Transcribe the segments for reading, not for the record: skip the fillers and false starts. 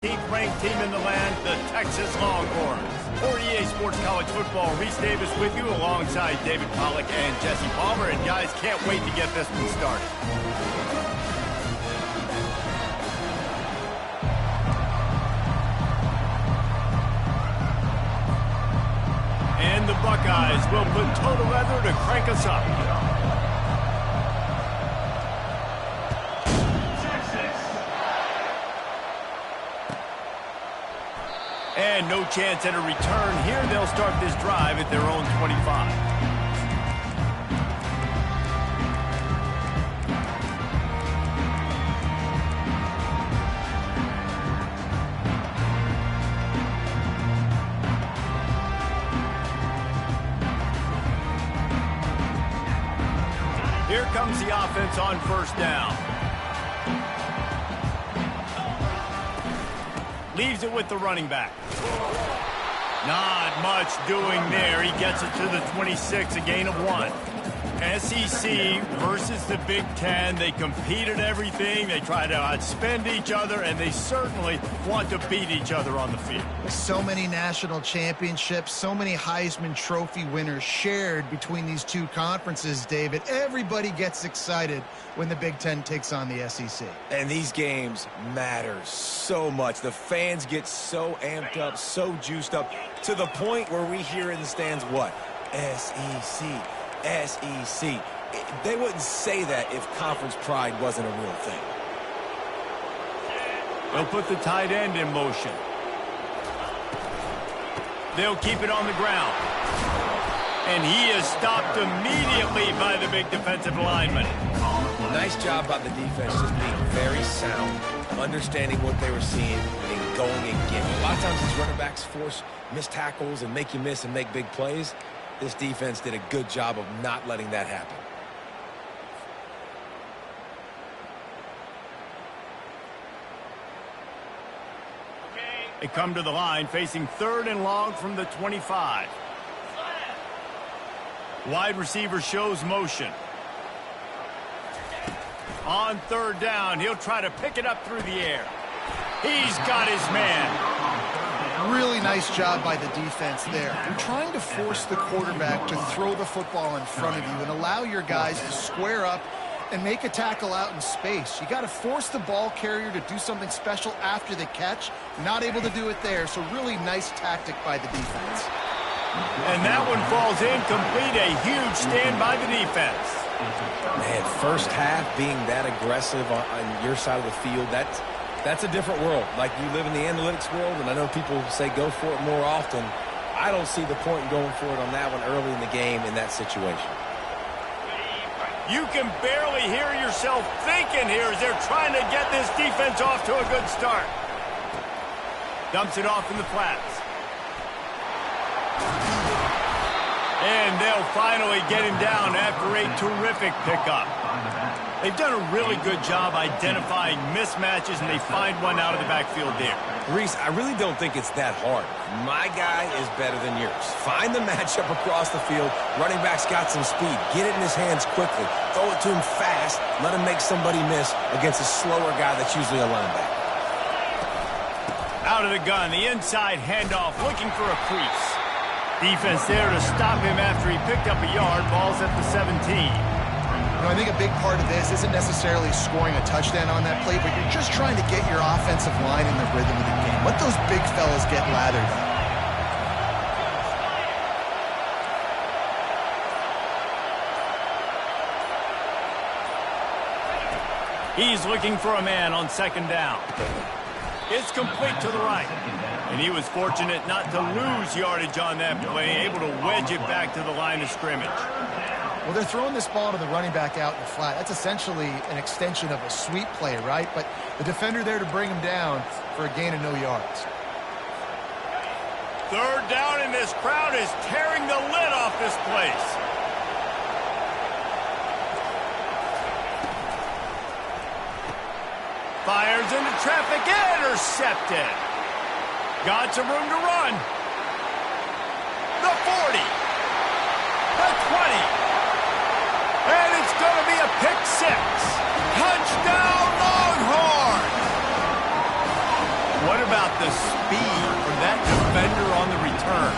ranked team in the land, the Texas Longhorns. For EA Sports College Football, Reese Davis with you alongside David Pollack and Jesse Palmer. And guys, can't wait to get this one started. And the Buckeyes will put total leather to crank us up. And no chance at a return here. They'll start this drive at their own 25. Here comes the offense on first down. Leaves it with the running back. Not much doing there. He gets it to the 26, a gain of 1. SEC versus the Big Ten. They compete at everything. They try to outspend each other, and they certainly want to beat each other on the field. So many national championships, so many Heisman Trophy winners shared between these two conferences, David. Everybody gets excited when the Big Ten takes on the SEC. And these games matter so much. The fans get so amped up, so juiced up, to the point where we hear in the stands what? SEC. SEC. They wouldn't say that if conference pride wasn't a real thing. They'll put the tight end in motion. They'll keep it on the ground. And he is stopped immediately by the big defensive lineman. Nice job by the defense, just being very sound, understanding what they were seeing, and going and getting. A lot of times these running backs force missed tackles and make you miss and make big plays. This defense did a good job of not letting that happen. They come to the line facing 3rd and long from the 25. Wide receiver shows motion. On 3rd down, he'll try to pick it up through the air. He's got his man. Really nice job by the defense there. You're trying to force the quarterback to throw the football in front of you and allow your guys to square up and make a tackle out in space. You got to force the ball carrier to do something special after the catch. Not able to do it there, so really nice tactic by the defense. And that one falls incomplete. A huge stand by the defense. Man, first half being that aggressive on your side of the field, that's a different world. Like, you live in the analytics world, and I know people say go for it more often. I don't see the point in going for it on that one early in the game in that situation. You can barely hear yourself thinking here as they're trying to get this defense off to a good start. Dumps it off in the flats. And they'll finally get him down after a terrific pickup. They've done a really good job identifying mismatches, and they find one out of the backfield there. Reese, I really don't think it's that hard. My guy is better than yours. Find the matchup across the field. Running back's got some speed. Get it in his hands quickly. Throw it to him fast. Let him make somebody miss against a slower guy that's usually a linebacker. Out of the gun, the inside handoff, looking for a crease. Defense there to stop him after he picked up a yard. Ball's at the 17. I think a big part of this isn't necessarily scoring a touchdown on that play, but you're just trying to get your offensive line in the rhythm of the game. Let those big fellas get lathered up. He's looking for a man on 2nd down. It's complete to the right. And he was fortunate not to lose yardage on that play, able to wedge it back to the line of scrimmage. Well, they're throwing this ball to the running back out in the flat. That's essentially an extension of a sweep play, right? But the defender there to bring him down for a gain of no yards. 3rd down, and this crowd is tearing the lid off this place. Fires into traffic, intercepted. Got some room to run. The 40. The 20. And it's going to be a pick 6. Touchdown, Longhorns! What about the speed from that defender on the return?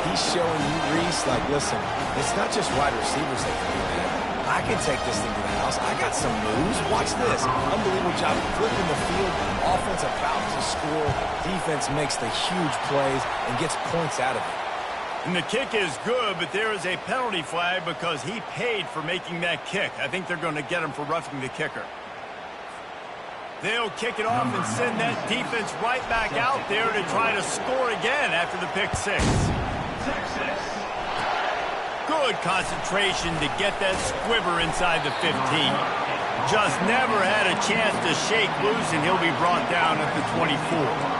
He's showing you, Reese, like, listen, it's not just wide receivers that can do that. I can take this thing to the house. I got some moves. Watch this. Unbelievable job flipping the field. Offense about to score. Defense makes the huge plays and gets points out of it. And the kick is good, but there is a penalty flag because he paid for making that kick. I think they're going to get him for roughing the kicker. They'll kick it off and send that defense right back out there to try to score again after the pick six. Good concentration to get that squiver inside the 15. Just never had a chance to shake loose, and he'll be brought down at the 24.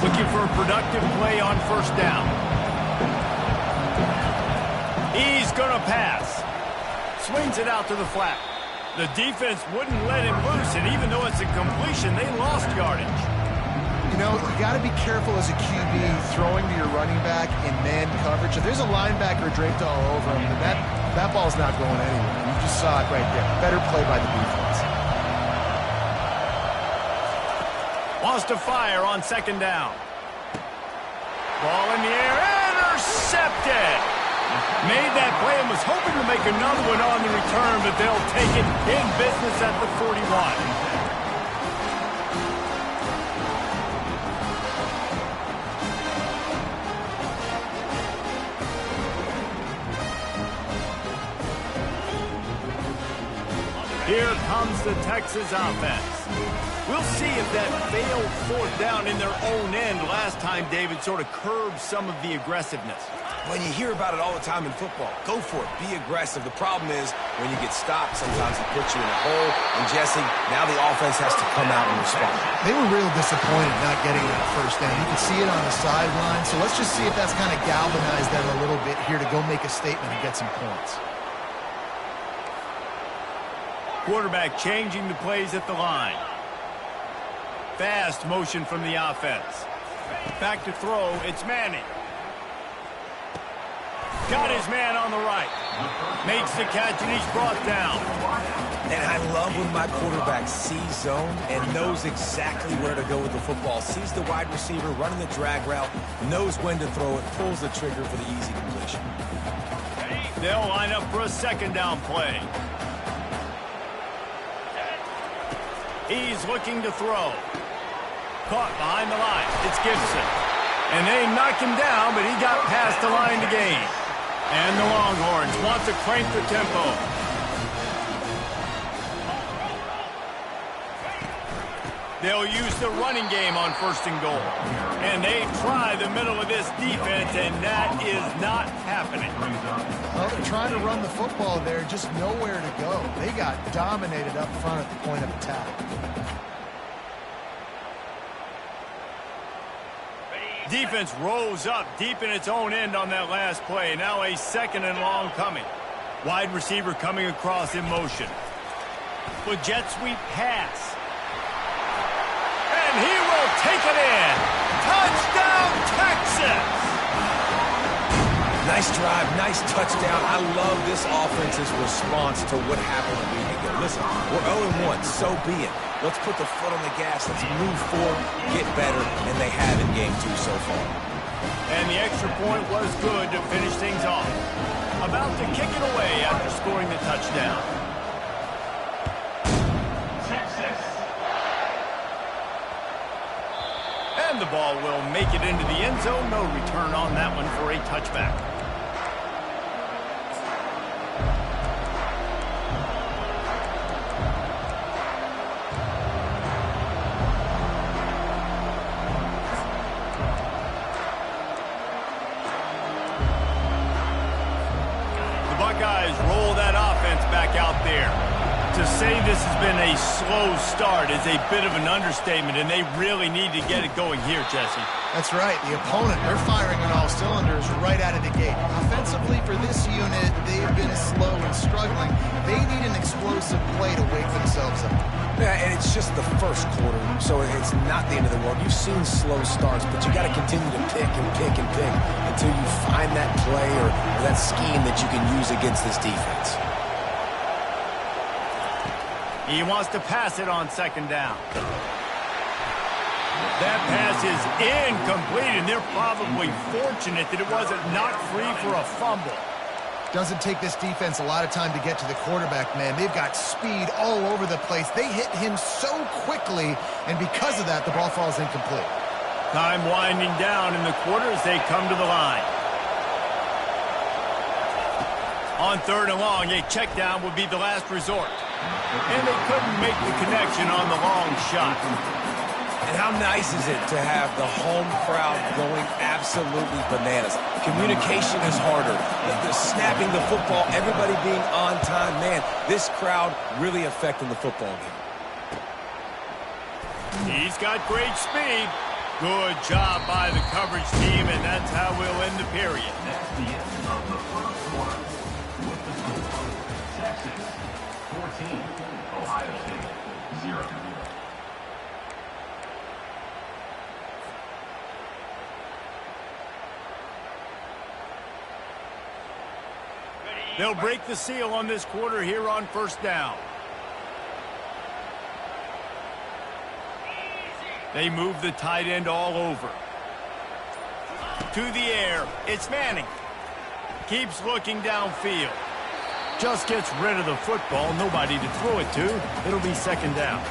Looking for a productive play on first down. He's going to pass. Swings it out to the flat. The defense wouldn't let him loose, and even though it's a completion, they lost yardage. You know, you got to be careful as a QB throwing to your running back in man coverage. If there's a linebacker draped all over him, then that ball's not going anywhere. You just saw it right there. Better play by the defense. Wants to fire on second down. Ball in the air, intercepted. Made that play and was hoping to make another one on the return, but they'll take it in business at the 41. Here comes the Texas offense. We'll see if that failed fourth down in their own end last time, David, sort of curbed some of the aggressiveness. When you hear about it all the time in football, go for it. Be aggressive. The problem is when you get stopped, sometimes it puts you in a hole. And, Jesse, now the offense has to come out and respond. They were real disappointed not getting that first down. You can see it on the sideline. So let's just see if that's kind of galvanized them a little bit here to go make a statement and get some points. Quarterback changing the plays at the line. Fast motion from the offense. Back to throw, it's Manning. Got his man on the right. Makes the catch and he's brought down. And I love when my quarterback sees zone and knows exactly where to go with the football. Sees the wide receiver running the drag route, knows when to throw it, pulls the trigger for the easy completion. They'll line up for a second down play. He's looking to throw. Caught behind the line. It's Gibson. And they knock him down, but he got past the line to gain. And the Longhorns want to crank the tempo. They'll use the running game on first and goal. And they try the middle of this defense, and that is not happening. Well, they're trying to run the football there, just nowhere to go. They got dominated up front at the point of attack. Defense rose up deep in its own end on that last play. Now a second and long coming. Wide receiver coming across in motion. With jet sweep pass. And he will take it in. Touchdown, Texas! Nice drive, nice touchdown. I love this offense's response to what happened a week ago. Listen, we're 0-1, so be it. Let's put the foot on the gas. Let's move forward, get better, and they have in game 2 so far. And the extra point was good to finish things off. About to kick it away after scoring the touchdown. And the ball will make it into the end zone. No return on that one for a touchback. The Buckeyes roll that offense back out there. To say this has been a slow start is a bit of an understatement, and they really need to get it going here, Jesse. That's right. The opponent, they're firing on all cylinders right out of the gate. Offensively, for this unit, they've been slow and struggling. They need an explosive play to wake themselves up. Yeah, and it's just the first quarter, so it's not the end of the world. You've seen slow starts, but you got to continue to pick and pick and pick until you find that play or that scheme that you can use against this defense. He wants to pass it on second down. That pass is incomplete, and they're probably fortunate that it wasn't knocked free for a fumble. Doesn't take this defense a lot of time to get to the quarterback, man. They've got speed all over the place. They hit him so quickly, and because of that, the ball falls incomplete. Time winding down in the quarter as they come to the line. On third and long, a check down would be the last resort. And they couldn't make the connection on the long shot. And how nice is it to have the home crowd going absolutely bananas? Communication is harder. The snapping the football, everybody being on time. Man, this crowd really affecting the football game. He's got great speed. Good job by the coverage team, and that's how we'll end the period. That's the end of the first quarter. With the score, Texas 14, Ohio State 0. They'll break the seal on this quarter here on first down. They move the tight end all over. To the air, it's Manning. Keeps looking downfield. Just gets rid of the football, nobody to throw it to. It'll be second down.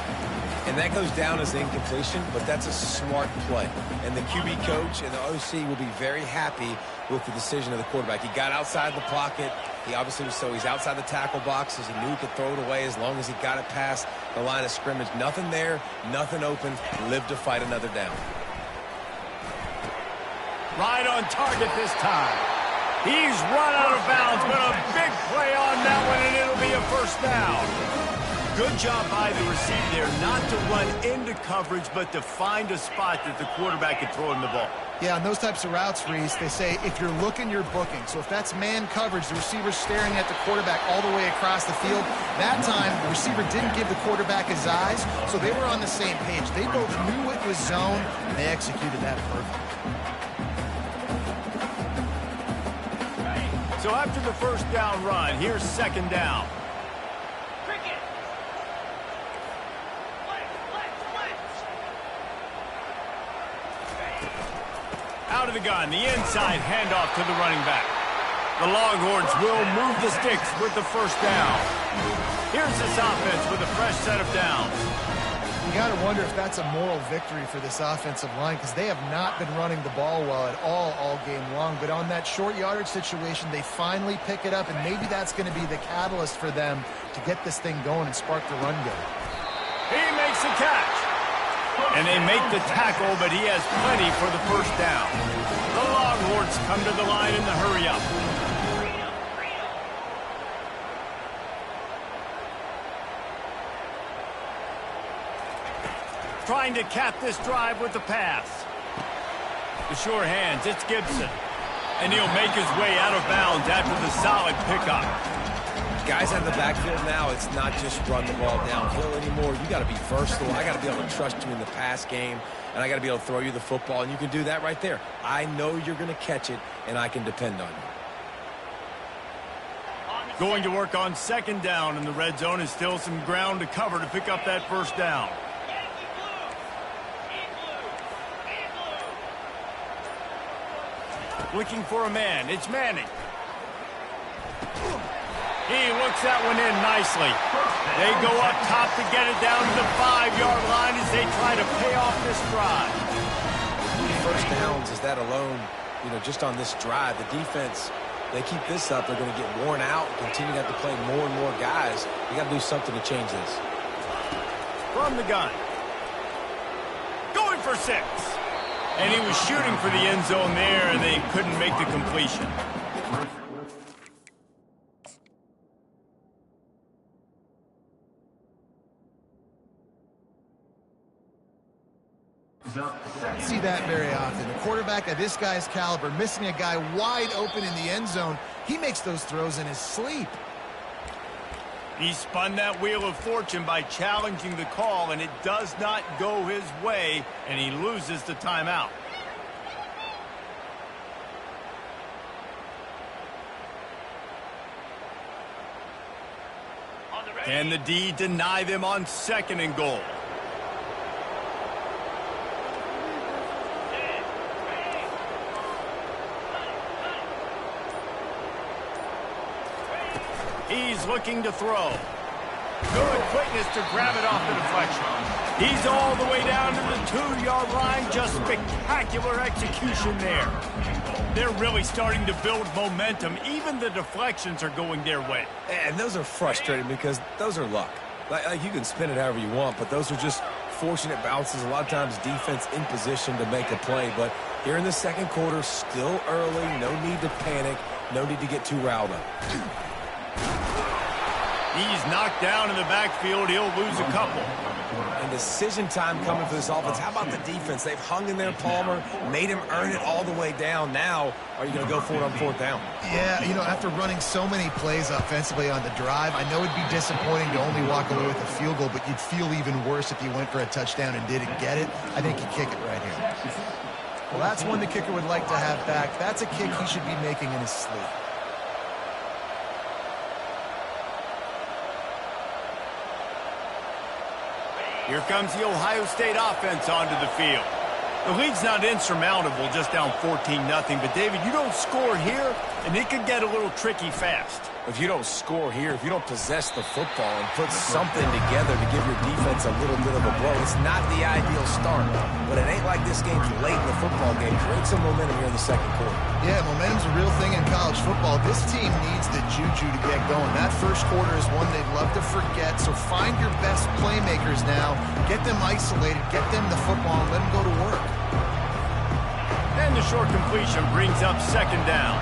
And that goes down as incompletion, but that's a smart play. And the QB coach and the OC will be very happy with the decision of the quarterback. He got outside the pocket. He obviously was he's outside the tackle boxes. He knew he could throw it away as long as he got it past the line of scrimmage. Nothing there, nothing open. Live to fight another down. Right on target this time. He's run out of bounds, but a big play on that one, and it'll be a first down. Good job by the receiver there not to run into coverage, but to find a spot that the quarterback can throw him the ball. Yeah, on those types of routes, Reese, they say if you're looking, you're booking. So if that's man coverage, the receiver's staring at the quarterback all the way across the field. That time, the receiver didn't give the quarterback his eyes, so they were on the same page. They both knew it was zone, and they executed that perfectly. So after the first down run, here's second down. Out of the gun, the inside handoff to the running back. The Longhorns will move the sticks with the first down. Here's this offense with a fresh set of downs. You got to wonder if that's a moral victory for this offensive line because they have not been running the ball well at all game long. But on that short yardage situation, they finally pick it up, and maybe that's going to be the catalyst for them to get this thing going and spark the run game. He makes the catch. And they make the tackle, but he has plenty for the first down. The Longhorns come to the line in the hurry-up. Trying to cap this drive with the pass. The sure hands, it's Gibson. And he'll make his way out of bounds after the solid pickup. Guys out of the backfield now, it's not just run the ball downhill anymore. You got to be versatile. I got to be able to trust you in the pass game, and I got to be able to throw you the football, and you can do that right there. I know you're going to catch it, and I can depend on you. Going to work on second down in the red zone is still some ground to cover to pick up that first down. Looking for a man. It's Manning. He looks that one in nicely. They go up top to get it down to the 5-yard line as they try to pay off this drive. First downs is that alone, just on this drive. The defense, they keep this up, they're going to get worn out, continue to have to play more and more guys. You got to do something to change this. From the gun. Going for 6. And he was shooting for the end zone there, and they couldn't make the completion. See that very often. A quarterback of this guy's caliber missing a guy wide open in the end zone. He makes those throws in his sleep. He spun that wheel of fortune by challenging the call, and it does not go his way, and he loses the timeout. And the D deny them on 2nd and goal. He's looking to throw. Good quickness to grab it off the deflection. He's all the way down to the 2-yard line. Just spectacular execution there. They're really starting to build momentum. Even the deflections are going their way. And those are frustrating because those are luck. Like you can spin it however you want, but those are just fortunate bounces. A lot of times defense in position to make a play. But here in the 2nd quarter, still early, no need to panic, no need to get too riled up. He's knocked down in the backfield. He'll lose a couple. And decision time coming for this offense. How about the defense? They've hung in there, Palmer, made him earn it all the way down. Now, are you going to go for it on 4th down? Yeah, you know, after running so many plays offensively on the drive, I know it'd be disappointing to only walk away with a field goal, but you'd feel even worse if you went for a touchdown and didn't get it. I think you kick it right here. Well, that's one the kicker would like to have back. That's a kick he should be making in his sleep. Here comes the Ohio State offense onto the field. The lead's not insurmountable, just down 14-0. But, David, you don't score here, and it could get a little tricky fast. If you don't score here, if you don't possess the football and put something together to give your defense a little bit of a blow, it's not the ideal start. But it ain't like this game's late in the football game. Create some momentum here in the 2nd quarter. Yeah, momentum's a real thing in college football. This team needs the juju to get going. That 1st quarter is one they'd love to forget, so find your best playmakers now. Get them isolated, get them the football, and let them go to work. And the short completion brings up 2nd down.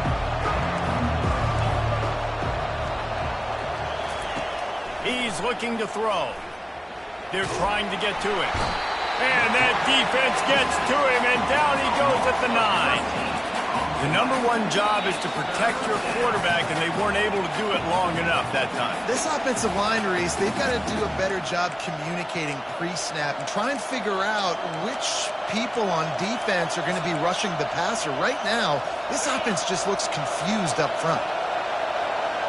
He's looking to throw. They're trying to get to him. And that defense gets to him, and down he goes at the 9. The #1 job is to protect your quarterback, and they weren't able to do it long enough that time. This offensive line, Reese, they've got to do a better job communicating pre-snap and try and figure out which people on defense are going to be rushing the passer. Right now, this offense just looks confused up front.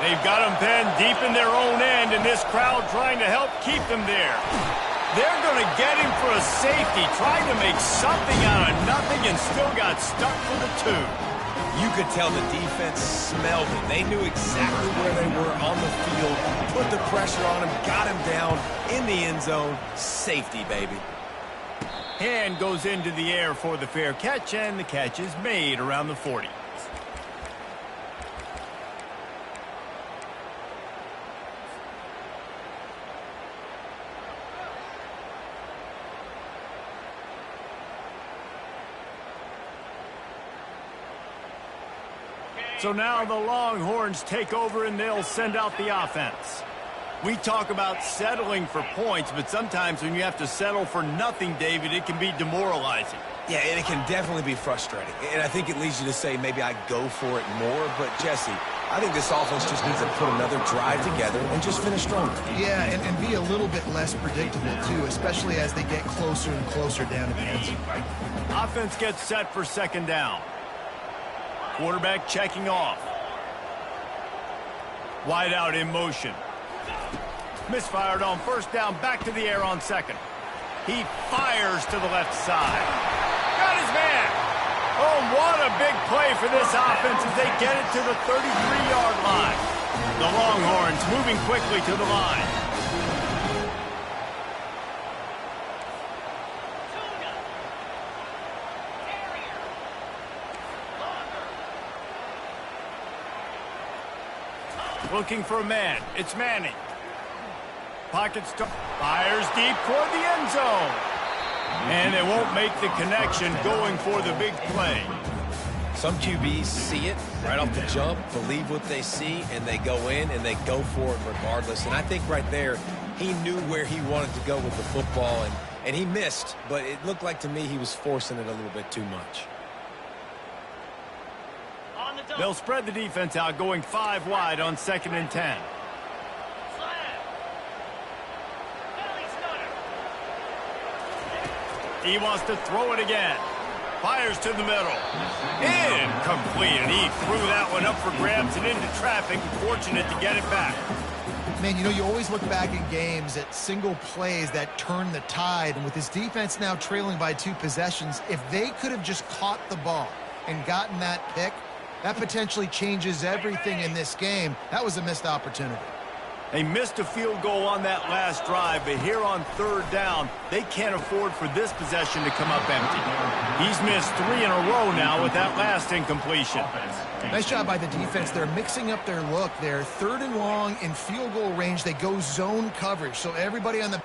They've got them pinned deep in their own end, and this crowd trying to help keep them there. They're going to get him for a safety, trying to make something out of nothing, and still got stuck for the 2. You could tell the defense smelled it. They knew exactly where they were on the field, put the pressure on him, got him down in the end zone. Safety, baby. Hand goes into the air for the fair catch, and the catch is made around the 40. So now the Longhorns take over, and they'll send out the offense. We talk about settling for points, but sometimes when you have to settle for nothing, David, it can be demoralizing. Yeah, and it can definitely be frustrating. And I think it leads you to say maybe I go for it more. But, Jesse, I think this offense just needs to put another drive together and just finish stronger. Yeah, and be a little bit less predictable, too, especially as they get closer and closer down to the end zone. Offense gets set for 2nd down. Quarterback checking off. Wide out in motion. Misfired on 1st down, back to the air on 2nd. He fires to the left side. Got his man. Oh, what a big play for this offense as they get it to the 33-yard line. The Longhorns moving quickly to the line. Looking for a man. It's Manning. Pocket stop. Fires deep toward the end zone. And they won't make the connection going for the big play. Some QBs see it right off the jump, believe what they see, and they go in and they go for it regardless. And I think right there, he knew where he wanted to go with the football, and And he missed, but it looked like to me he was forcing it a little bit too much. They'll spread the defense out, going 5 wide on 2nd and 10. He wants to throw it again. Fires to the middle. Incomplete. And he threw that one up for grabs and into traffic. Fortunate to get it back. Man, you know, you always look back in games at single plays that turn the tide. And with his defense now trailing by 2 possessions, if they could have just caught the ball and gotten that pick, that potentially changes everything in this game. That was a missed opportunity. They missed a field goal on that last drive, but here on 3rd down, they can't afford for this possession to come up empty. He's missed 3 in a row now with that last incompletion. Nice job by the defense. They're mixing up their look. They're 3rd and long in field goal range. They go zone coverage. So everybody on the...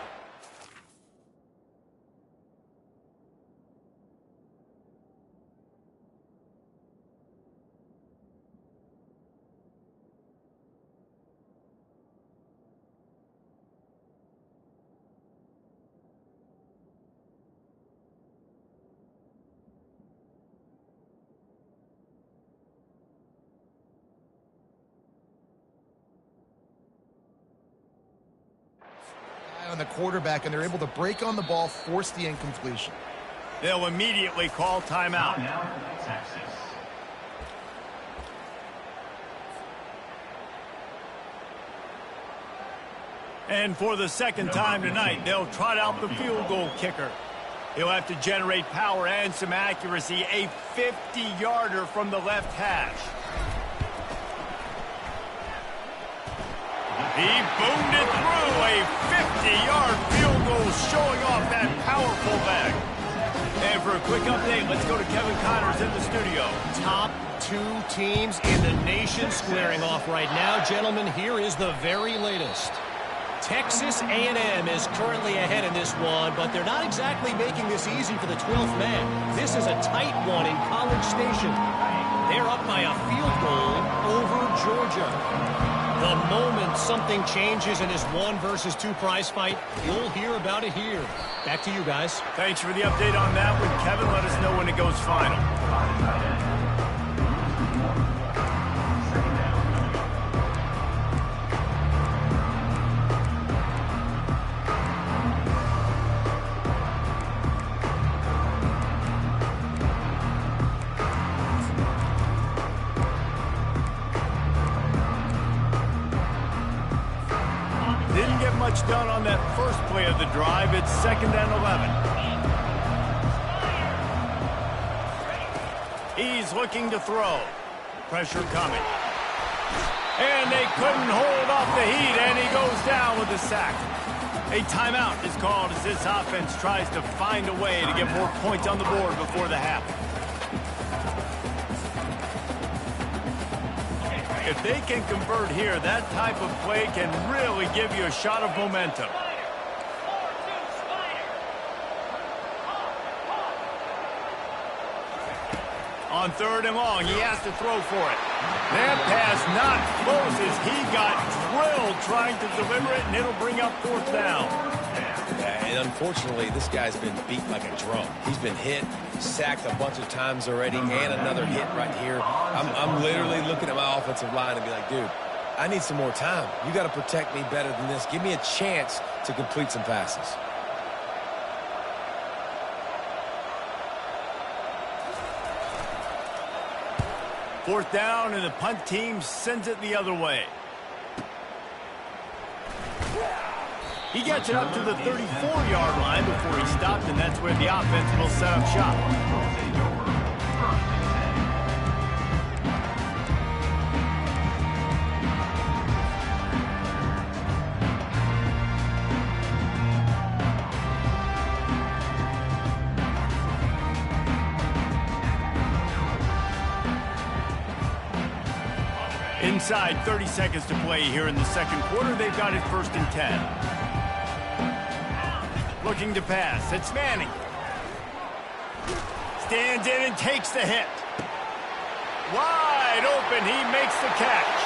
on the quarterback, and they're able to break on the ball, force the incompletion. They'll immediately call timeout. Now, Texas. And for the 2nd time tonight, they'll trot out the field goal kicker. He'll have to generate power and some accuracy, a 50-yarder from the left hash. He boomed it through, a 50-yard field goal showing off that powerful leg. And for a quick update, let's go to Kevin Connors in the studio. Top 2 teams in the nation squaring off right now. Gentlemen, here is the very latest. Texas A&M is currently ahead in this one, but they're not exactly making this easy for the 12th man. This is a tight one in College Station. They're up by a field goal over Georgia. The moment something changes in this 1 versus 2 prize fight, you'll hear about it here. Back to you guys. Thanks for the update on that one, Kevin. Let us know when it goes final. Didn't get much done on that first play of the drive. It's 2nd and 11. He's looking to throw. Pressure coming. And they couldn't hold off the heat, and he goes down with a sack. A timeout is called as this offense tries to find a way to get more points on the board before the half. If they can convert here, that type of play can really give you a shot of momentum. On 3rd and long, he has to throw for it. That pass not close as he got drilled trying to deliver it, and it'll bring up 4th down. And unfortunately, this guy's been beat like a drum. He's been hit, sacked a bunch of times already, and another hit right here. I'm literally looking at my offensive line and be like, dude, I need some more time. You got to protect me better than this. Give me a chance to complete some passes. Fourth down, and the punt team sends it the other way. He gets it up to the 34-yard line before he stopped, and that's where the offense will set up shop. Inside 30 seconds to play here in the 2nd quarter. They've got it 1st and 10. Looking to pass. It's Manning. Stands in and takes the hit. Wide open. He makes the catch.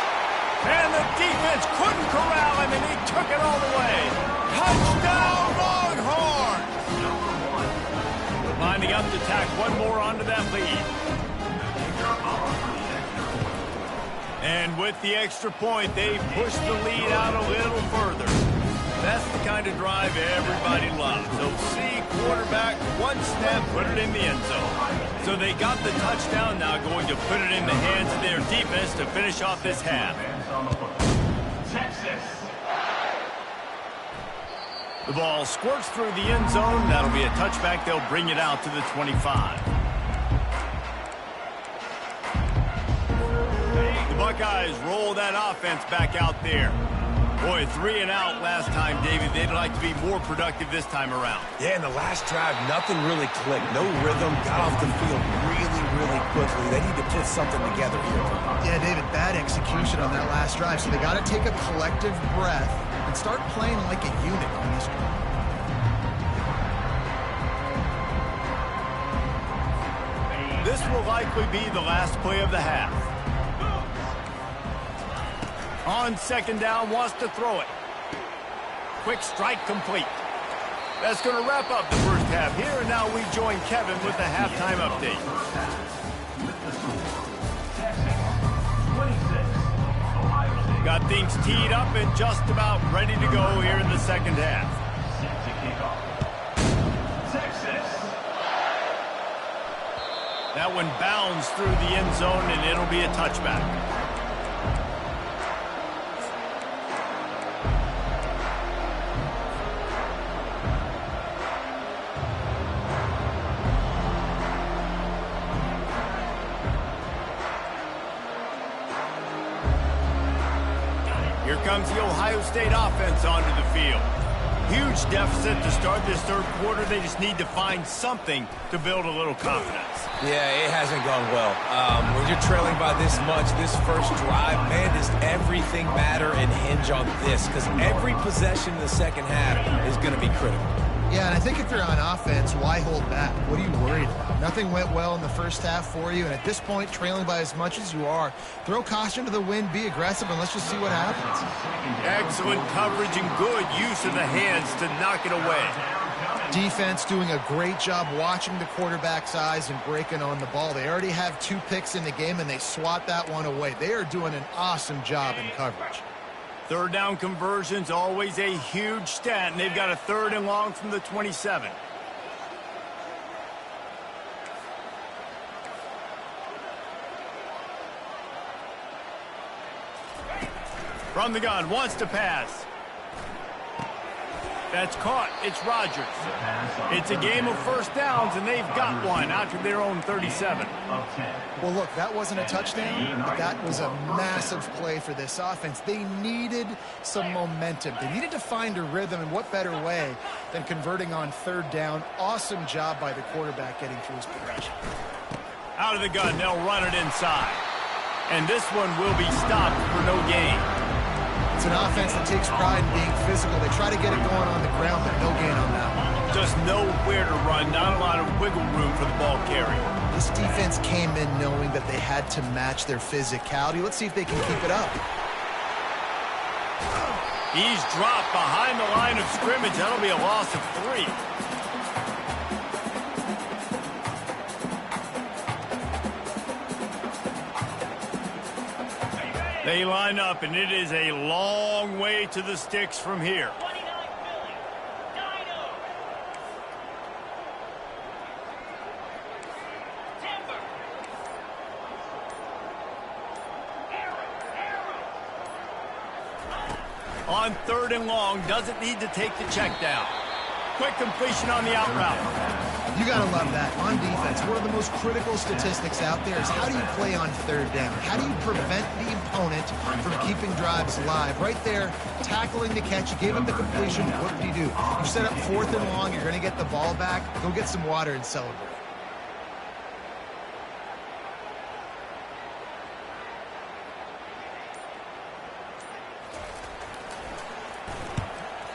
And the defense couldn't corral him, and he took it all the way. Touchdown, Longhorns! one more onto that lead. And with the extra point, they push the lead out a little further. That's the kind of drive everybody loves. So see, quarterback, one snap, put it in the end zone. So they got the touchdown, now going to put it in the hands of their defense to finish off this half. Texas. The ball squirts through the end zone. That'll be a touchback. They'll bring it out to the 25. The Buckeyes roll that offense back out there. Boy, 3 and out last time, David. They'd like to be more productive this time around. Yeah, in the last drive, nothing really clicked. No rhythm. Got off the field really quickly. They need to put something together here. Yeah, David, bad execution on that last drive. So they got to take a collective breath and start playing like a unit on this drive. This will likely be the last play of the half. On second down, wants to throw it. Quick strike complete. That's going to wrap up the first half here, and now we join Kevin with the halftime update. Got things teed up and just about ready to go here in the second half. That one bounds through the end zone, and it'll be a touchback. Here comes the Ohio State offense onto the field. Huge deficit to start this third quarter. They just need to find something to build a little confidence. Yeah, it hasn't gone well. When you're trailing by this much, this first drive, man, does everything matter and hinge on this? Because every possession in the second half is going to be critical. Yeah, and I think if you're on offense, why hold back? What are you worried about? Nothing went well in the first half for you, and at this point, trailing by as much as you are, throw caution to the wind, be aggressive, and let's just see what happens. Excellent coverage and good use of the hands to knock it away. Defense doing a great job watching the quarterback's eyes and breaking on the ball. They already have 2 picks in the game, and they swat that one away. They are doing an awesome job in coverage. Third down conversions, always a huge stat, and they've got a 3rd and long from the 27. From the gun, wants to pass. That's caught. It's Rodgers. It's a game of first downs, and they've got one out to their own 37. Well, look, that wasn't a touchdown, but that was a massive play for this offense. They needed some momentum. They needed to find a rhythm, and what better way than converting on 3rd down. Awesome job by the quarterback getting through his progression. Out of the gun, they'll run it inside. And this one will be stopped for no gain. It's an offense that takes pride in being physical. They try to get it going on the ground, but no gain on that one. Just nowhere to run, not a lot of wiggle room for the ball carrier. This defense came in knowing that they had to match their physicality. Let's see if they can keep it up. He's dropped behind the line of scrimmage. That'll be a loss of 3. They line up, and it is a long way to the sticks from here. On 3rd and long, doesn't need to take the check down. Quick completion on the out route. You got to love that. On defense, one of the most critical statistics out there is how do you play on 3rd down? How do you prevent the opponent from keeping drives alive? Right there, tackling the catch. You gave up the completion. What did you do? You set up 4th and long. You're going to get the ball back. Go get some water and celebrate.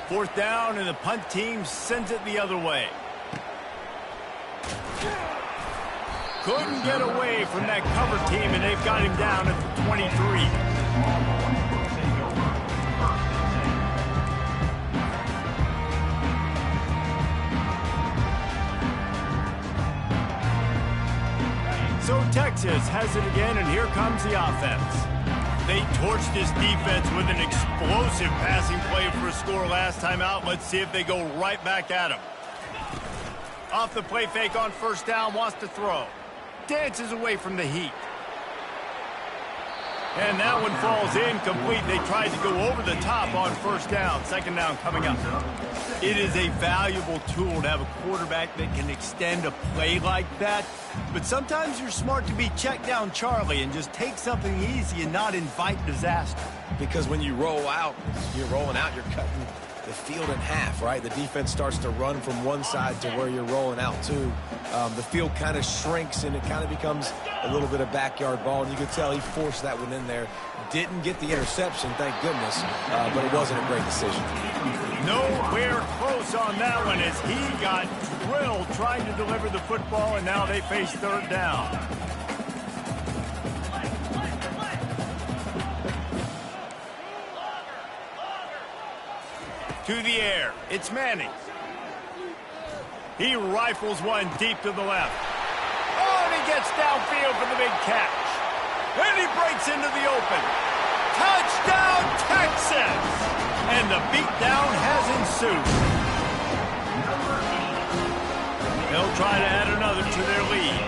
Fourth down, and the punt team sends it the other way. Couldn't get away from that cover team, and they've got him down at the 23. Texas has it again, and here comes the offense. They torched this defense with an explosive passing play for a score last time out. Let's see if they go right back at him. Off the play fake on first down, wants to throw. Dances away from the heat. And that one falls incomplete. They tried to go over the top on first down. Second down coming up. It is a valuable tool to have a quarterback that can extend a play like that. But sometimes you're smart to be check down Charlie and just take something easy and not invite disaster. Because when you roll out, you're rolling out, you're cutting the field in half, right? The defense starts to run from one side to where you're rolling out to. The field kind of shrinks and it kind of becomes a little bit of backyard ball. And you can tell he forced that one in there. Didn't get the interception, thank goodness, but it wasn't a great decision. Nowhere close on that one as he got drilled trying to deliver the football, and now they face third down. To the air, it's Manning. He rifles one deep to the left. Oh, and he gets downfield for the big catch. And he breaks into the open. Touchdown, Texas! And the beatdown has ensued. They'll try to add another to their lead.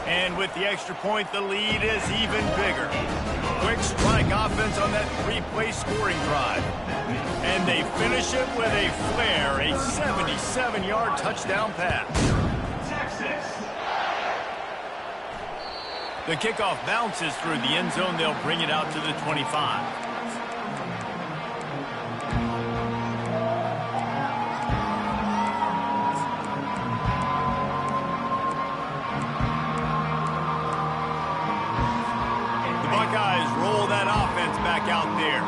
And with the extra point, the lead is even bigger. Quick strike offense on that three-play scoring drive. And they finish it with a flair, a 77-yard touchdown pass. Texas. The kickoff bounces through the end zone. They'll bring it out to the 25. Back out there.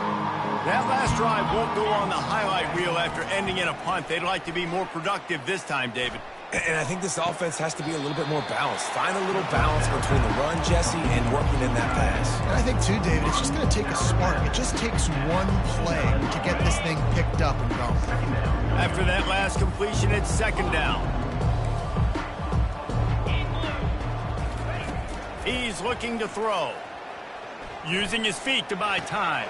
That last drive won't go on the highlight reel after ending in a punt. They'd like to be more productive this time, David. And I think this offense has to be a little bit more balanced. Find a little balance between the run, Jesse, and working in that pass. And I think, too, David, it's just going to take a spark. It just takes one play to get this thing picked up and going. After that last completion, it's second down. He's looking to throw. Using his feet to buy time.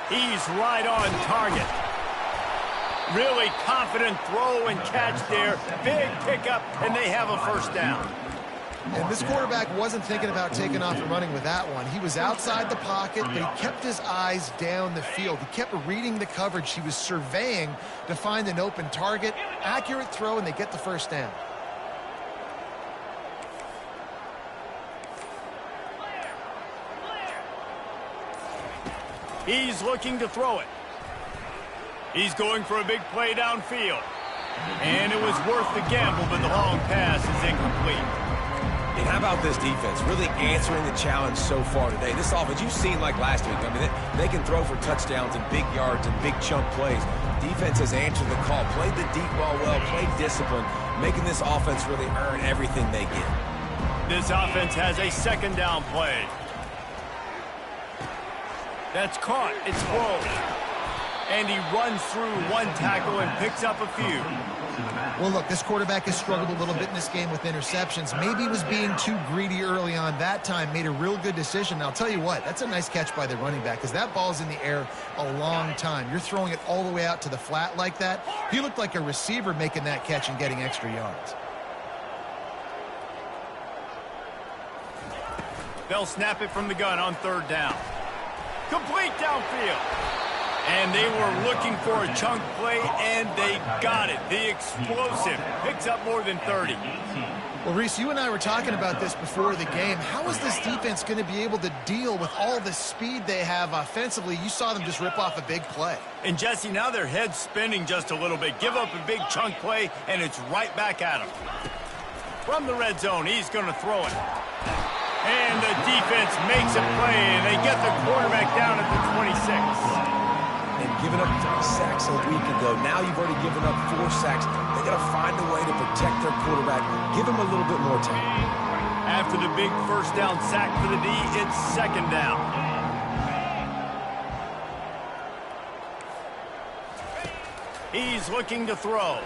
He's right on target. Really confident throw and catch there. Big pickup, and they have a first down. And this quarterback wasn't thinking about taking off and running with that one. He was outside the pocket, but he kept his eyes down the field. He kept reading the coverage. He was surveying to find an open target. Accurate throw, and they get the first down. He's looking to throw it. He's going for a big play downfield. And it was worth the gamble, but the long pass is incomplete. And how about this defense? Really answering the challenge so far today. This offense, you've seen like last week. I mean, they can throw for touchdowns and big yards and big chunk plays. Defense has answered the call, played the deep ball well, played discipline, making this offense really earn everything they get. This offense has a second down play. That's caught. It's close. And he runs through one tackle and picks up a few. Well, look, this quarterback has struggled a little bit in this game with interceptions. Maybe he was being too greedy early on. That time made a real good decision. Now, I'll tell you what, that's a nice catch by the running back because that ball's in the air a long time. You're throwing it all the way out to the flat like that. He looked like a receiver making that catch and getting extra yards. They'll snap it from the gun on third down. Complete downfield. And they were looking for a chunk play, and they got it. The explosive picks up more than 30. Well, Reese, you and I were talking about this before the game. How is this defense going to be able to deal with all the speed they have offensively? You saw them just rip off a big play. And, Jesse, now their head's spinning just a little bit. Give up a big chunk play, and it's right back at them. From the red zone, he's going to throw it. And the defense makes a play, and they get the quarterback down at the 26. And giving up 3 sacks a week ago. Now you've already given up 4 sacks. They got to find a way to protect their quarterback. Give him a little bit more time. After the big first down sack for the D, it's second down. He's looking to throw.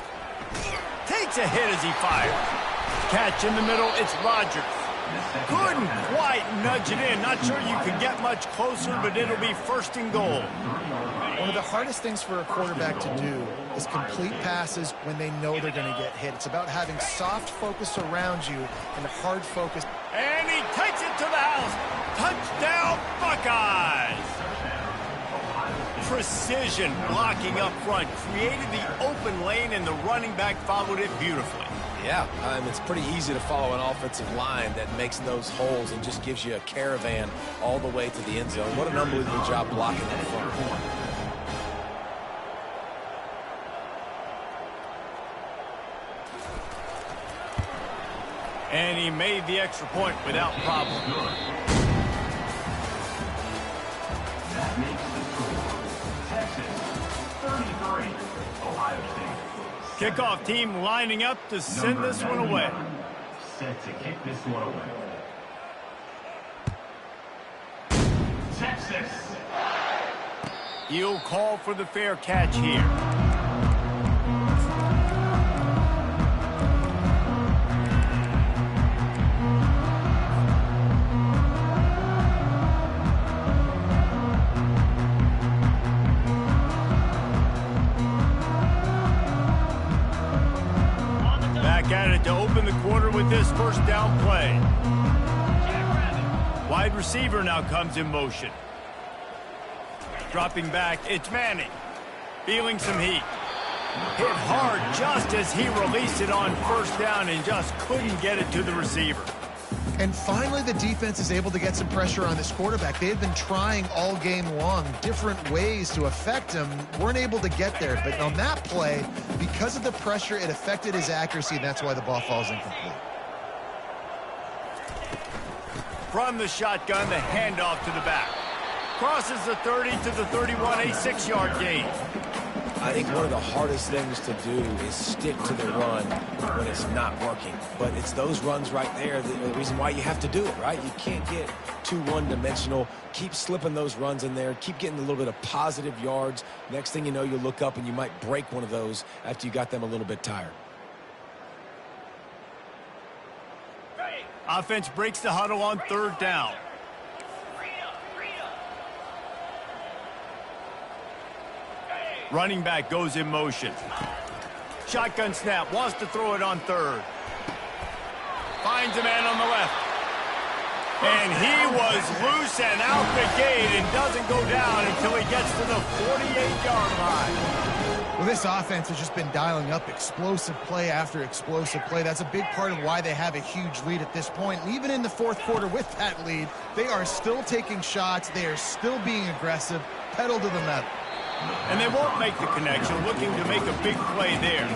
Takes a hit as he fires. catch in the middle. It's Rodgers. Couldn't quite nudge it in. Not sure you could get much closer, but it'll be first and goal. One of the hardest things for a quarterback to do is complete passes when they know they're going to get hit. It's about having soft focus around you and hard focus. And he takes it to the house. Touchdown, Buckeyes! Precision blocking up front. Created the open lane, and the running back followed it beautifully. Yeah, it's pretty easy to follow an offensive line that makes those holes and just gives you a caravan all the way to the end zone. What an unbelievable job blocking that front. And he made the extra point without problem. That makes the score. Texas 33, Ohio State. Kickoff team lining up to send this one away. Set to kick this one away. Texas. He'll call for the fair catch here. At it to open the quarter with this first down play. Wide receiver now comes in motion. Dropping back, it's Manning. Feeling some heat. Hit hard just as he released it on first down and just couldn't get it to the receiver. And finally, the defense is able to get some pressure on this quarterback. They had been trying all game long different ways to affect him. Weren't able to get there. But on that play, because of the pressure, it affected his accuracy, and that's why the ball falls incomplete. From the shotgun, the handoff to the back. Crosses the 30 to the 31, a 6-yard gain. I think one of the hardest things to do is stick to the run when it's not working. But it's those runs right there that are the reason why you have to do it, right? You can't get too one-dimensional. Keep slipping those runs in there. Keep getting a little bit of positive yards. Next thing you know, you look up and you might break one of those after you got them a little bit tired. Offense breaks the huddle on third down. Running back goes in motion. Shotgun snap, wants to throw it on third. Finds a man on the left. And he was loose and out the gate and doesn't go down until he gets to the 48-yard line. Well, this offense has just been dialing up explosive play after explosive play. That's a big part of why they have a huge lead at this point. And even in the fourth quarter with that lead, they are still taking shots. They are still being aggressive, pedal to the metal. And they won't make the connection, looking to make a big play there.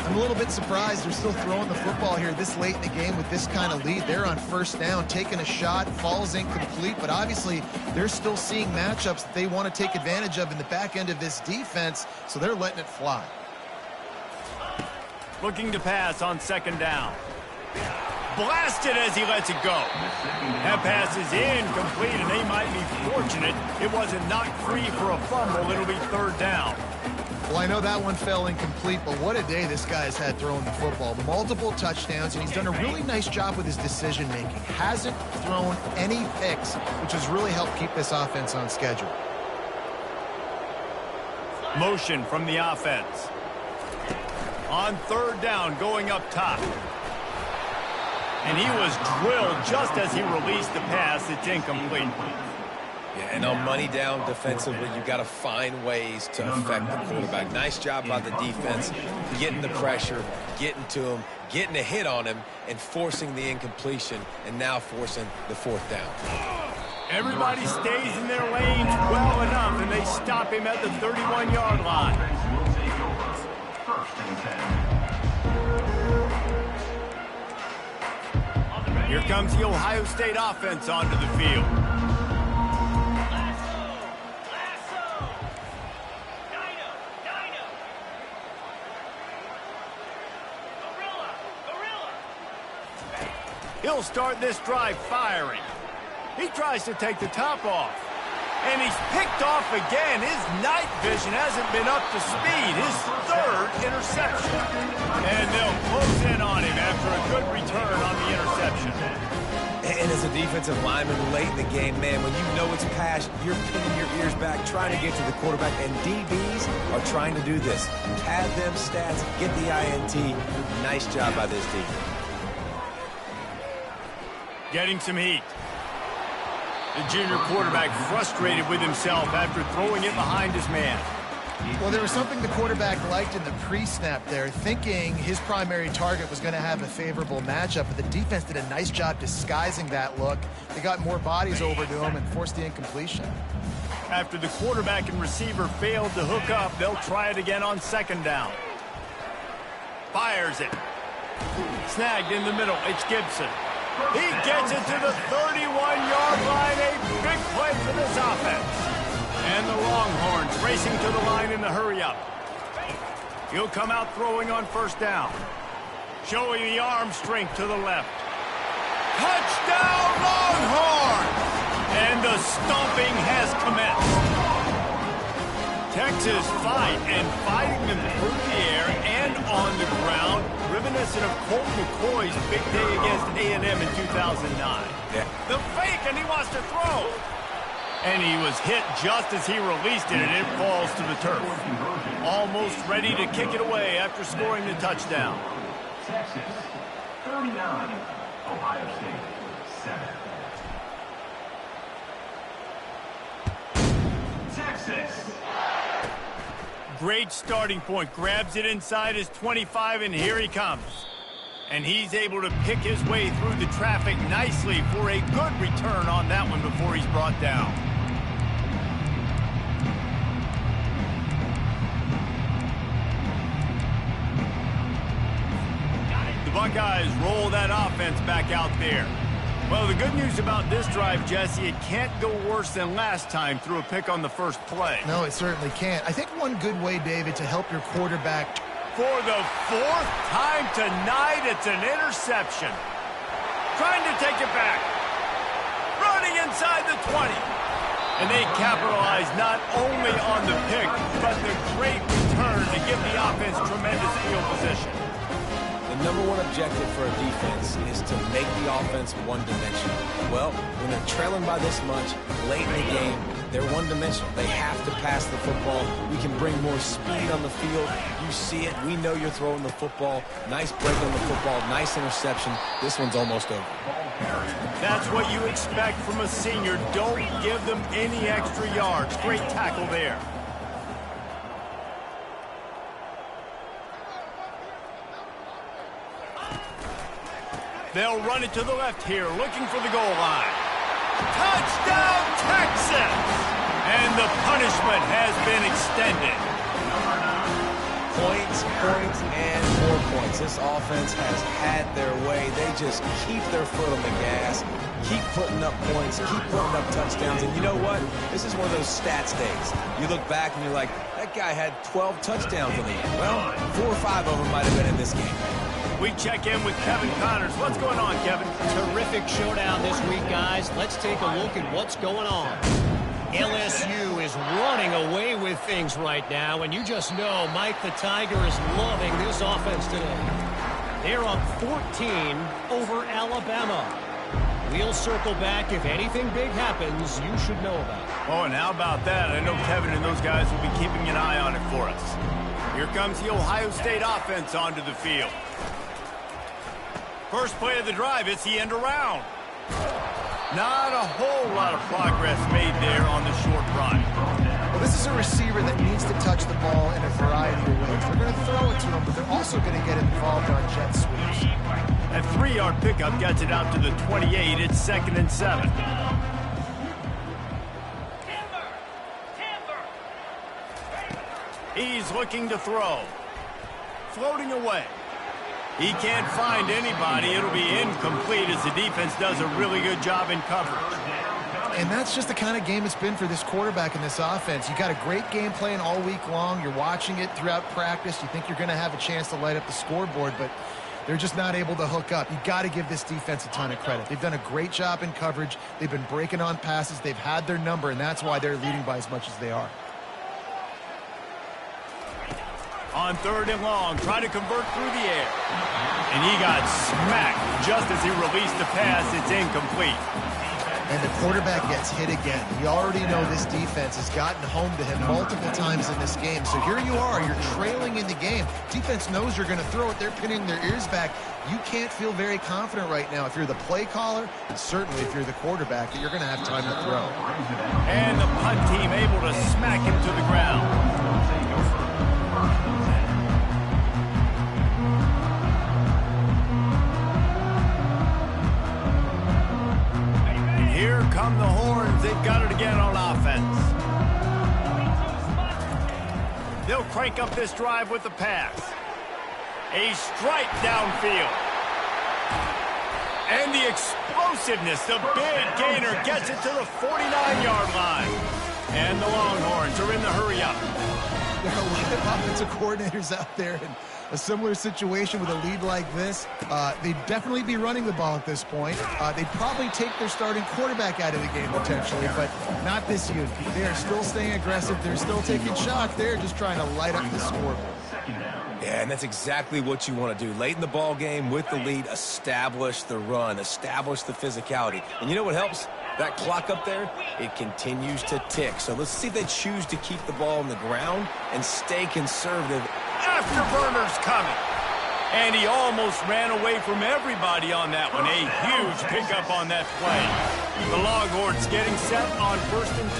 I'm a little bit surprised they're still throwing the football here this late in the game with this kind of lead. They're on first down, taking a shot, falls incomplete, but obviously they're still seeing matchups that they want to take advantage of in the back end of this defense, so they're letting it fly. Looking to pass on second down. Blasted as he lets it go. That pass is incomplete, and they might be fortunate it wasn't knocked free for a fumble. It'll be third down. Well, I know that one fell incomplete, but what a day this guy's had throwing the football. Multiple touchdowns, and he's done a really nice job with his decision-making. Hasn't thrown any picks, which has really helped keep this offense on schedule. Motion from the offense. On third down, going up top. And he was drilled just as he released the pass. It's incomplete. Yeah, and on money down defensively, you've got to find ways to affect the quarterback. Nice job by the defense, getting the pressure, getting to him, getting a hit on him, and forcing the incompletion, and now forcing the fourth down. Everybody stays in their lanes well enough, and they stop him at the 31-yard line. Will take over. First and 10. Here comes the Ohio State offense onto the field. He'll start this drive firing. He tries to take the top off. And he's picked off again. His night vision hasn't been up to speed. His third interception. And they'll close in on him after a good return on the interception. And as a defensive lineman late in the game, man, when you know it's pass, you're pinning your ears back, trying to get to the quarterback. And DBs are trying to do this. Pad them stats, get the INT. Nice job by this defense. Getting some heat. The junior quarterback frustrated with himself after throwing it behind his man. Well, there was something the quarterback liked in the pre-snap there, thinking his primary target was going to have a favorable matchup, but the defense did a nice job disguising that look. They got more bodies over to him and forced the incompletion. After the quarterback and receiver failed to hook up, they'll try it again on second down. Fires it. Snagged in the middle. It's Gibson. He gets it to the 31-yard line. A big play for this offense. And the Longhorns racing to the line in the hurry-up. He'll come out throwing on first down. Showing the arm strength to the left. Touchdown, Longhorns! And the stomping has commenced. Texas fighting them through the air and on the ground, reminiscent of Colt McCoy's big day against A&M in 2009. Yeah. The fake, and he wants to throw. And he was hit just as he released it, and it falls to the turf. Almost ready to kick it away after scoring the touchdown. Texas, 39. Ohio State, 7. Texas. Great starting point. Grabs it inside his 25, and here he comes. And he's able to pick his way through the traffic nicely for a good return on that one before he's brought down. The Buckeyes roll that offense back out there. Well, the good news about this drive, Jesse, it can't go worse than last time through a pick on the first play. No, it certainly can't. I think one good way, David, to help your quarterback. For the fourth time tonight, it's an interception. Trying to take it back. Running inside the 20. And they capitalize not only on the pick, but the great return to give the offense tremendous field position. The number one objective for a defense is to make the offense one-dimensional. Well, when they're trailing by this much, late in the game, they're one-dimensional. They have to pass the football. We can bring more speed on the field. You see it. We know you're throwing the football. Nice break on the football. Nice interception. This one's almost over. That's what you expect from a senior. Don't give them any extra yards. Great tackle there. They'll run it to the left here, looking for the goal line. Touchdown, Texas! And the punishment has been extended. Points, and more points. This offense has had their way. They just keep their foot on the gas, keep putting up points, keep putting up touchdowns. And you know what? This is one of those stats days. You look back and you're like, that guy had 12 touchdowns in the end. Well, 4 or 5 of them might have been in this game. We check in with Kevin Connors. What's going on, Kevin? Terrific showdown this week, guys. Let's take a look at what's going on. LSU is running away with things right now, and you just know Mike the Tiger is loving this offense today. They're up 14 over Alabama. We'll circle back. If anything big happens, you should know about it. Oh, and how about that? I know Kevin and those guys will be keeping an eye on it for us. Here comes the Ohio State offense onto the field. First play of the drive, it's the end around. Not a whole lot of progress made there on the short run. Well, this is a receiver that needs to touch the ball in a variety of ways. They're going to throw it to him, but they're also going to get involved on jet sweeps. A 3-yard pickup gets it out to the 28. It's 2nd and 7. He's looking to throw. Floating away. He can't find anybody. It'll be incomplete as the defense does a really good job in coverage. And that's just the kind of game it's been for this quarterback in this offense. You got a great game plan all week long. You're watching it throughout practice. You think you're going to have a chance to light up the scoreboard, but They're just not able to hook up. You got to give this defense a ton of credit. They've done a great job in coverage. They've been breaking on passes. They've had their number, and that's why they're leading by as much as they are. On 3rd and long, try to convert through the air. And he got smacked just as he released the pass. It's incomplete. And the quarterback gets hit again. You already know this defense has gotten home to him multiple times in this game. So here you are, you're trailing in the game. Defense knows you're going to throw it. They're pinning their ears back. You can't feel very confident right now if you're the play caller, and certainly if you're the quarterback, that you're going to have time to throw. And the punt team able to smack him to the ground. Here come the horns. They've got it again on offense. They'll crank up this drive with the pass. A strike downfield. And the explosiveness, the big gainer gets it to the 49-yard line. And the Longhorns are in the hurry-up. There are a lot of offensive coordinators out there in a similar situation with a lead like this. They'd definitely be running the ball at this point. They'd probably take their starting quarterback out of the game potentially, but not this unit. They are still staying aggressive. They're still taking shots. They're just trying to light up the scoreboard. Yeah, and that's exactly what you want to do. Late in the ball game with the lead, establish the run, establish the physicality. And you know what helps? That clock up there, it continues to tick. So let's see if they choose to keep the ball on the ground and stay conservative. Afterburner's coming. And he almost ran away from everybody on that one. A huge pickup on that play. The Longhorns getting set on 1st and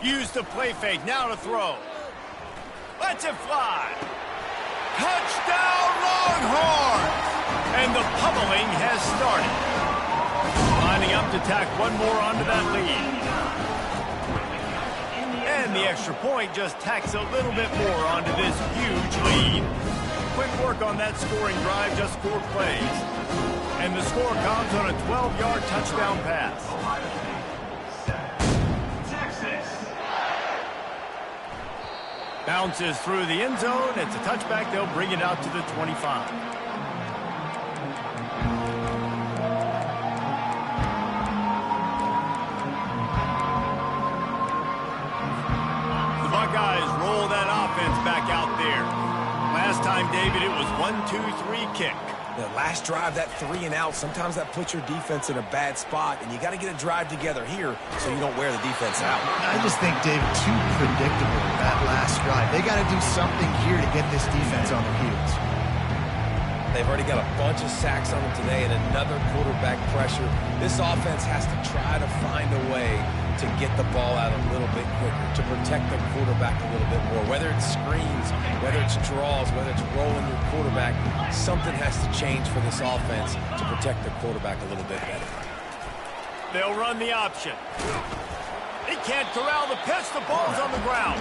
10. Use the play fake. Now to throw. Lets it fly. Touchdown Longhorns! And the pummeling has started. Lining up to tack one more onto that lead. And the extra point just tacks a little bit more onto this huge lead. Quick work on that scoring drive, just 4 plays. And the score comes on a 12-yard touchdown pass. Bounces through the end zone. It's a touchback. They'll bring it out to the 25. Buckeyes roll that offense back out there. Last time, David, it was 1-2-3 kick. The last drive, that 3 and out, sometimes that puts your defense in a bad spot, and you got to get a drive together here so you don't wear the defense out. I just think, David, too predictable that last drive. They got to do something here to get this defense on their heels. They've already got a bunch of sacks on them today and another quarterback pressure. This offense has to try to find a way to get the ball out a little bit quicker, to protect the quarterback a little bit more. Whether it's screens, whether it's draws, whether it's rolling your quarterback, something has to change for this offense to protect the quarterback a little bit better. They'll run the option. He can't corral the pitch. The ball's on the ground.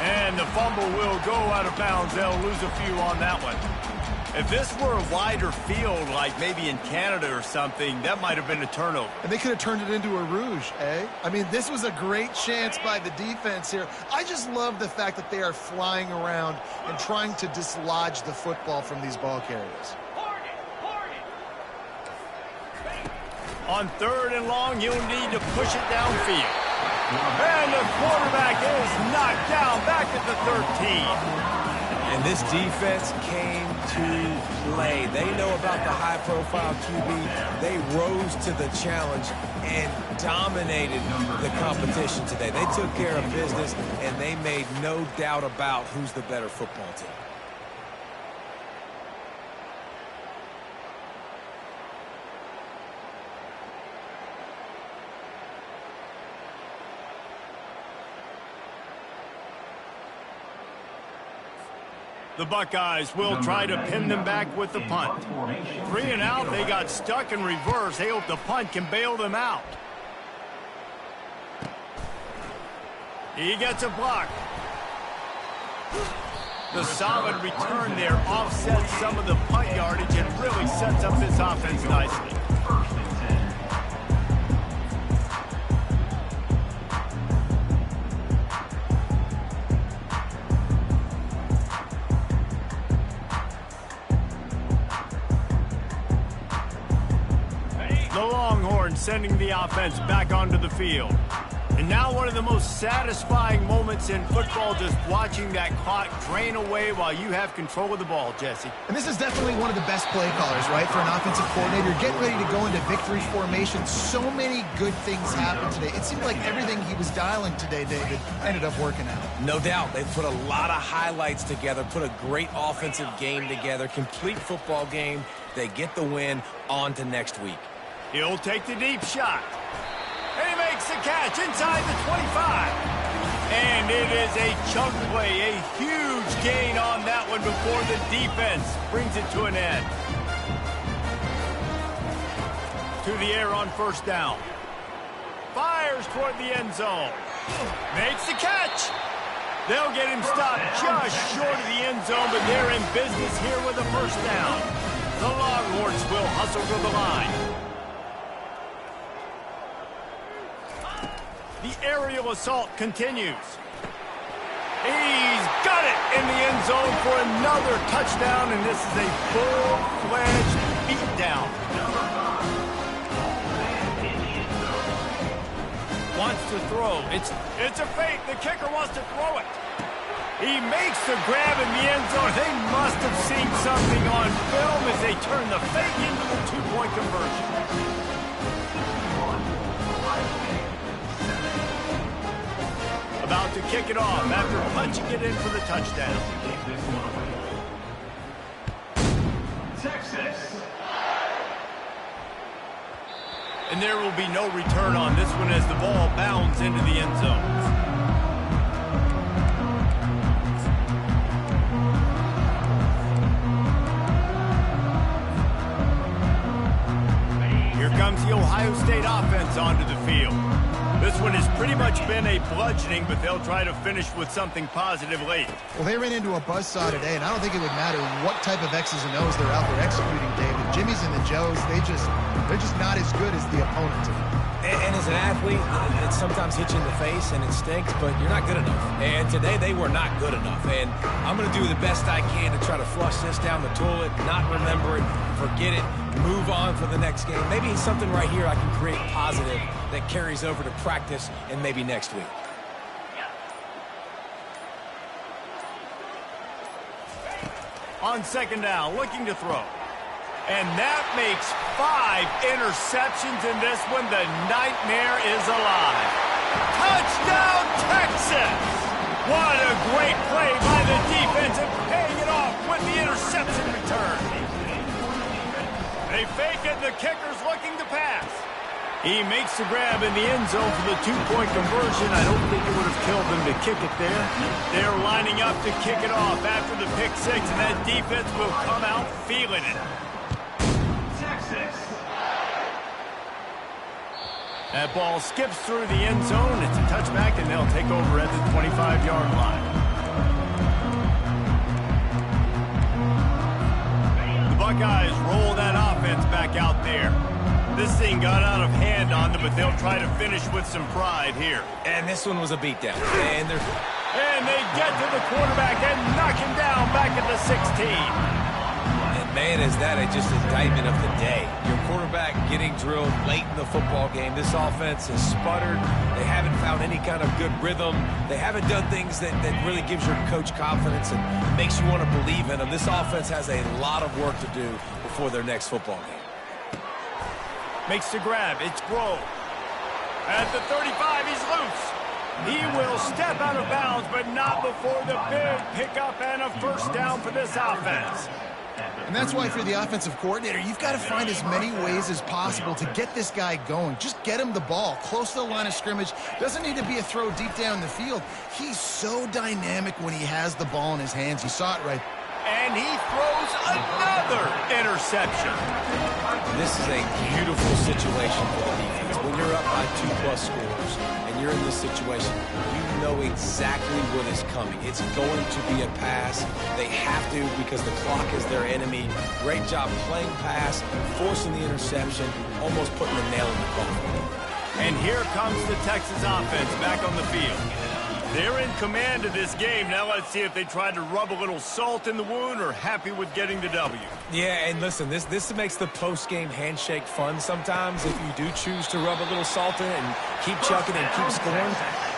And the fumble will go out of bounds. They'll lose a few on that one. If this were a wider field, like maybe in Canada or something, that might have been a turnover. And they could have turned it into a rouge, eh? I mean, this was a great chance by the defense here. I just love the fact that they are flying around and trying to dislodge the football from these ball carriers. On 3rd and long, you'll need to push it downfield. And the quarterback is knocked down back at the 13. And this defense came to play. They know about the high-profile QB. They rose to the challenge and dominated the competition today. They took care of business, and they made no doubt about who's the better football team. The Buckeyes will try to pin them back with the punt. 3 and out, they got stuck in reverse. They hope the punt can bail them out. He gets a block. The solid return there offsets some of the punt yardage and really sets up this offense nicely. sending the offense back onto the field. And now one of the most satisfying moments in football, just watching that clock drain away while you have control of the ball, Jesse. And this is definitely one of the best play callers, right, for an offensive coordinator. Getting ready to go into victory formation. So many good things happened today. It seemed like everything he was dialing today, David, ended up working out. No doubt. They put a lot of highlights together, put a great offensive game together, complete football game. They get the win. On to next week. He'll take the deep shot. And he makes the catch inside the 25. And it is a chunk play, a huge gain on that one before the defense brings it to an end. To the air on first down. Fires toward the end zone. Makes the catch. They'll get him stopped just short of the end zone, but they're in business here with a first down. The Longhorns will hustle to the line. The aerial assault continues. He's got it in the end zone for another touchdown, and this is a full-fledged beatdown. Wants to throw. It's a fake. The kicker wants to throw it. He makes the grab in the end zone. They must have seen something on film as they turn the fake into the two-point conversion. About to kick it off after punching it in for the touchdown. Texas. And there will be no return on this one as the ball bounds into the end zone. Here comes the Ohio State offense onto the field. This one has pretty much been a bludgeoning, but they'll try to finish with something positive late. Well, they ran into a buzzsaw today, and I don't think it would matter what type of X's and O's they're out there executing, David. Jimmy's and the Joes, they're just not as good as the opponent to them. And as an athlete, it sometimes hits you in the face and it stinks, but you're not good enough. And today they were not good enough. And I'm going to do the best I can to try to flush this down the toilet, not remember it, forget it, move on for the next game. Maybe it's something right here I can create positive that carries over to practice and maybe next week. On second down, looking to throw. And that makes 5 interceptions in this one. The nightmare is alive. Touchdown, Texas! What a great play by the defense and paying it off with the interception return. They fake it. The kicker's looking to pass. He makes the grab in the end zone for the two-point conversion. I don't think it would have killed them to kick it there. They're lining up to kick it off after the pick six, and that defense will come out feeling it. That ball skips through the end zone. It's a touchback, and they'll take over at the 25-yard line. The Buckeyes roll that offense back out there. This thing got out of hand on them, but they'll try to finish with some pride here. And this one was a beatdown. And they get to the quarterback and knock him down back at the 16. Man, is that just an indictment of the day. Your quarterback getting drilled late in the football game. This offense has sputtered. They haven't found any kind of good rhythm. They haven't done things that really gives your coach confidence and makes you want to believe in them. This offense has a lot of work to do before their next football game. Makes the grab. It's Grove. At the 35, he's loose. He will step out of bounds, but not before the big pickup and a first down for this offense. And that's why, if you're the offensive coordinator, you've got to find as many ways as possible to get this guy going. Just get him the ball close to the line of scrimmage. Doesn't need to be a throw deep down the field. He's so dynamic when he has the ball in his hands. You saw it right. And he throws another interception. This is a beautiful situation for the defense. When you're up by 2+ scores and you're in this situation, you know exactly what is coming. It's going to be a pass. They have to because the clock is their enemy. Great job playing pass, forcing the interception, almost putting the nail in the coffin. And here comes the Texas offense back on the field. They're in command of this game. Now let's see if they tried to rub a little salt in the wound or happy with getting the W. Yeah, and listen, this makes the post-game handshake fun sometimes if you do choose to rub a little salt in it and keep chucking and keep scoring.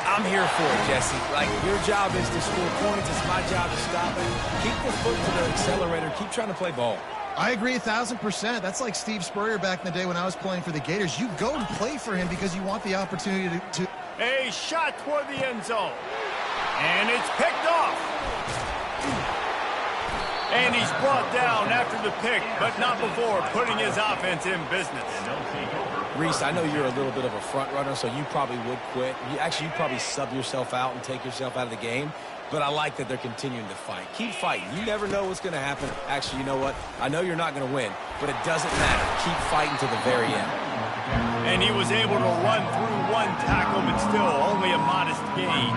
I'm here for it, Jesse. Like, your job is to score points. It's my job to stop it. Keep the foot to the accelerator. Keep trying to play ball. I agree 1,000%. That's like Steve Spurrier back in the day when I was playing for the Gators. You go and play for him because you want the opportunity to... A shot toward the end zone. And it's picked off. And he's brought down after the pick, but not before putting his offense in business. Reese, I know you're a little bit of a front runner, so you probably would quit. You'd probably sub yourself out and take yourself out of the game. But I like that they're continuing to fight. Keep fighting. You never know what's going to happen. Actually, you know what? I know you're not going to win, but it doesn't matter. Keep fighting to the very end. And he was able to run through one tackle, but still only a modest gain.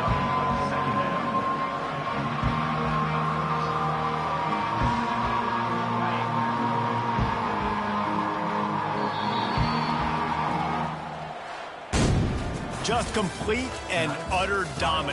Just complete and utter dominance.